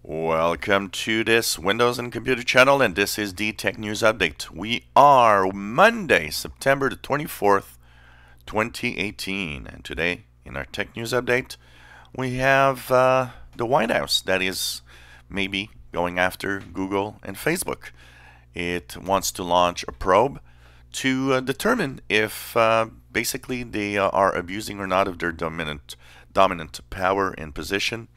Welcome to this Windows and Computer channel, and this is the Tech News Update. We are Monday, September the 24th, 2018, and today in our Tech News Update we have the White House that is maybe going after Google and Facebook. It wants to launch a probe to determine if basically they are abusing or not of their dominant power and position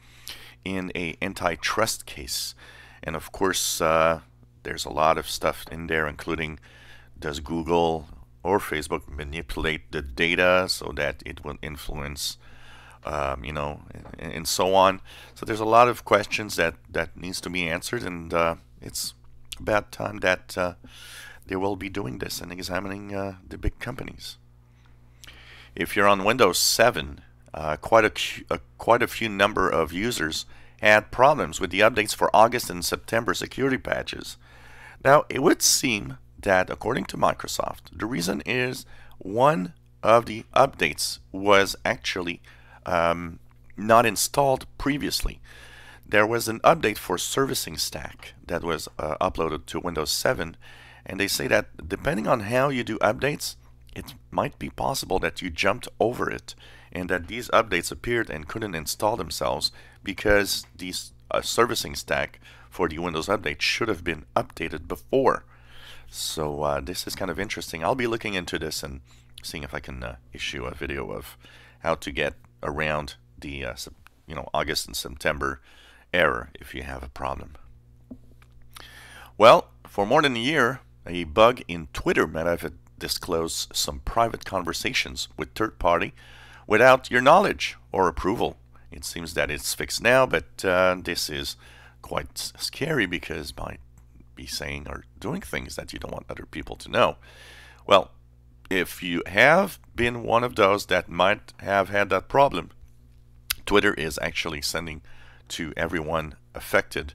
in a antitrust case. And of course there's a lot of stuff in there, including does Google or Facebook manipulate the data so that it will influence and so on. So there's a lot of questions that needs to be answered, and it's about time that they will be doing this and examining the big companies. If you're on Windows 7, quite a few number of users had problems with the updates for August and September security patches. Now, it would seem that, according to Microsoft, the reason is one of the updates was actually not installed previously. There was an update for Servicing Stack that was uploaded to Windows 7, and they say that depending on how you do updates, it might be possible that you jumped over it and that these updates appeared and couldn't install themselves because these Servicing Stack for the Windows update should have been updated before. So this is kind of interesting. I'll be looking into this and seeing if I can issue a video of how to get around the August and September error if you have a problem. Well, for more than a year, a bug in Twitter might have disclosed some private conversations with third party without your knowledge or approval. It seems that it's fixed now, but this is quite scary because it might be saying or doing things that you don't want other people to know. Well, if you have been one of those that might have had that problem, Twitter is actually sending to everyone affected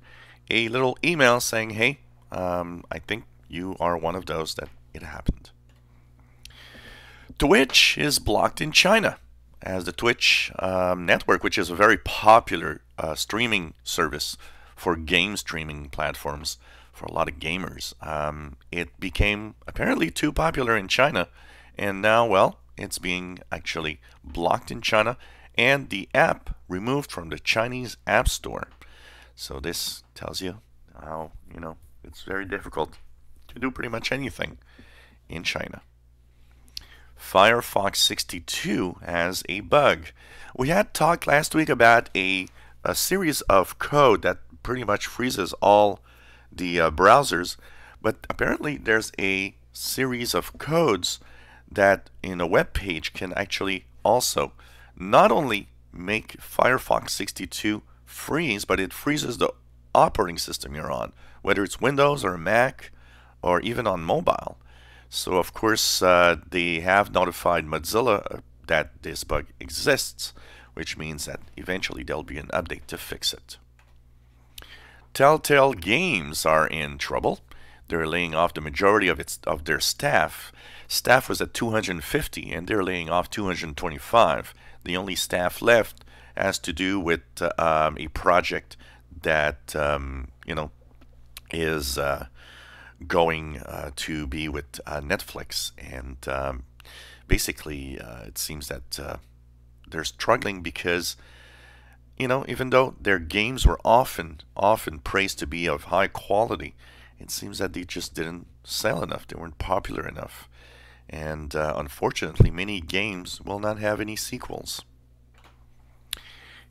a little email saying, hey, I think you are one of those that it happened. Twitch is blocked in China, as the Twitch network, which is a very popular streaming service for game streaming platforms for a lot of gamers. It became apparently too popular in China, and now, well, it's being actually blocked in China and the app removed from the Chinese App Store. So this tells you how, it's very difficult to do pretty much anything in China. Firefox 62 has a bug. We had talked last week about a series of code that pretty much freezes all the browsers, but apparently there's a series of codes that in a web page can actually also not only make Firefox 62 freeze, but it freezes the operating system you're on, whether it's Windows or Mac or even on mobile. So of course they have notified Mozilla that this bug exists, which means that eventually there'll be an update to fix it. Telltale Games are in trouble. They're laying off the majority of their staff. Staff was at 250 and they're laying off 225. The only staff left has to do with a project that is going to be with Netflix, and basically it seems that they're struggling because even though their games were often praised to be of high quality, it seems that they just didn't sell enough. They weren't popular enough, and unfortunately many games will not have any sequels.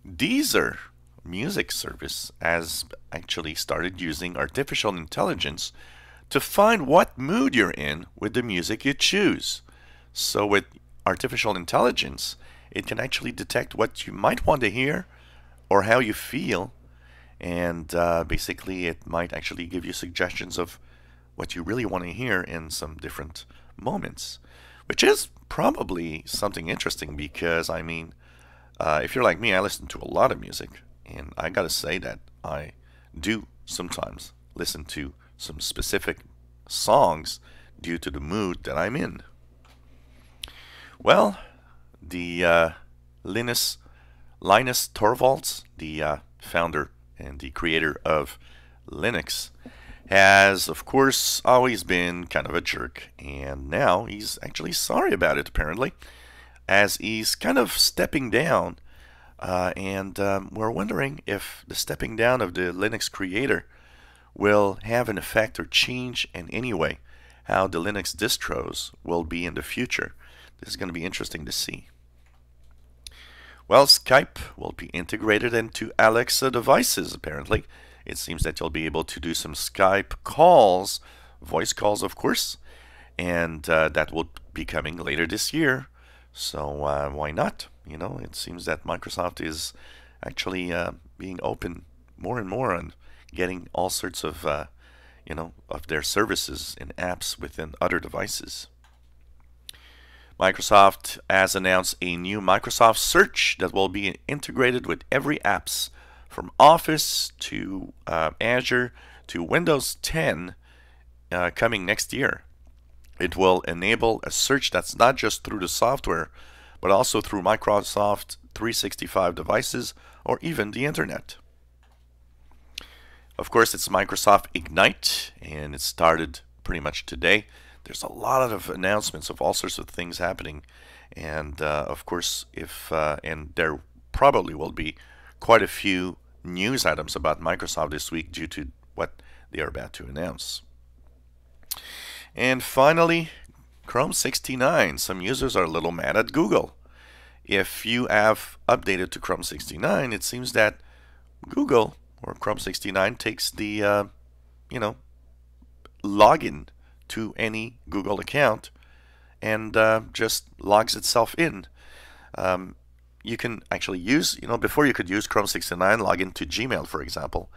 Deezer music service has actually started using artificial intelligence to find what mood you're in with the music you choose. So with artificial intelligence, it can actually detect what you might want to hear or how you feel, and basically it might actually give you suggestions of what you really want to hear in some different moments, which is probably something interesting because, I mean, if you're like me, I listen to a lot of music, and I gotta say that I do sometimes listen to some specific songs due to the mood that I'm in. Well, the Linus Torvalds, the founder and the creator of Linux, has, of course, always been kind of a jerk, and now he's actually sorry about it, apparently, as he's kind of stepping down. And we're wondering if the stepping down of the Linux creator will have an effect or change in any way how the Linux distros will be in the future. This is going to be interesting to see. Well, Skype will be integrated into Alexa devices, apparently. It seems that you'll be able to do some Skype calls, voice calls, of course, and that will be coming later this year. So why not? You know, it seems that Microsoft is actually being open more and more on getting all sorts of, of their services and apps within other devices. Microsoft has announced a new Microsoft Search that will be integrated with every apps from Office to Azure to Windows 10 coming next year. It will enable a search that's not just through the software, but also through Microsoft 365 devices or even the internet. Of course, it's Microsoft Ignite, and it started pretty much today. There's a lot of announcements of all sorts of things happening, and of course, and there probably will be quite a few news items about Microsoft this week due to what they are about to announce. And finally, Chrome 69. Some users are a little mad at Google. If you have updated to Chrome 69, it seems that Google or Chrome 69 takes the login to any Google account and just logs itself in. You can actually use, before you could use Chrome 69, log into Gmail, for example,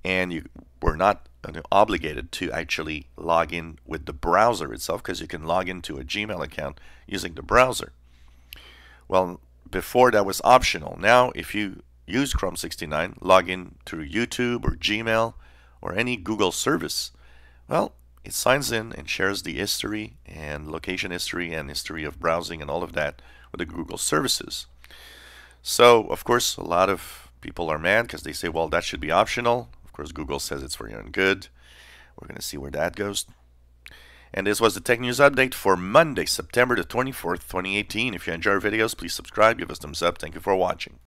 and you were not obligated to actually log in with the browser itself because you can log into a Gmail account using the browser. Well, before that was optional. Now, if you use Chrome 69, log in through YouTube or Gmail or any Google service, well, it signs in and shares the history and location history and history of browsing and all of that with the Google services. So, of course, a lot of people are mad because they say, well, that should be optional. Of course, Google says it's for your own good. We're going to see where that goes. And this was the Tech News Update for Monday, September the 24th, 2018. If you enjoy our videos, please subscribe, give us a thumbs up. Thank you for watching.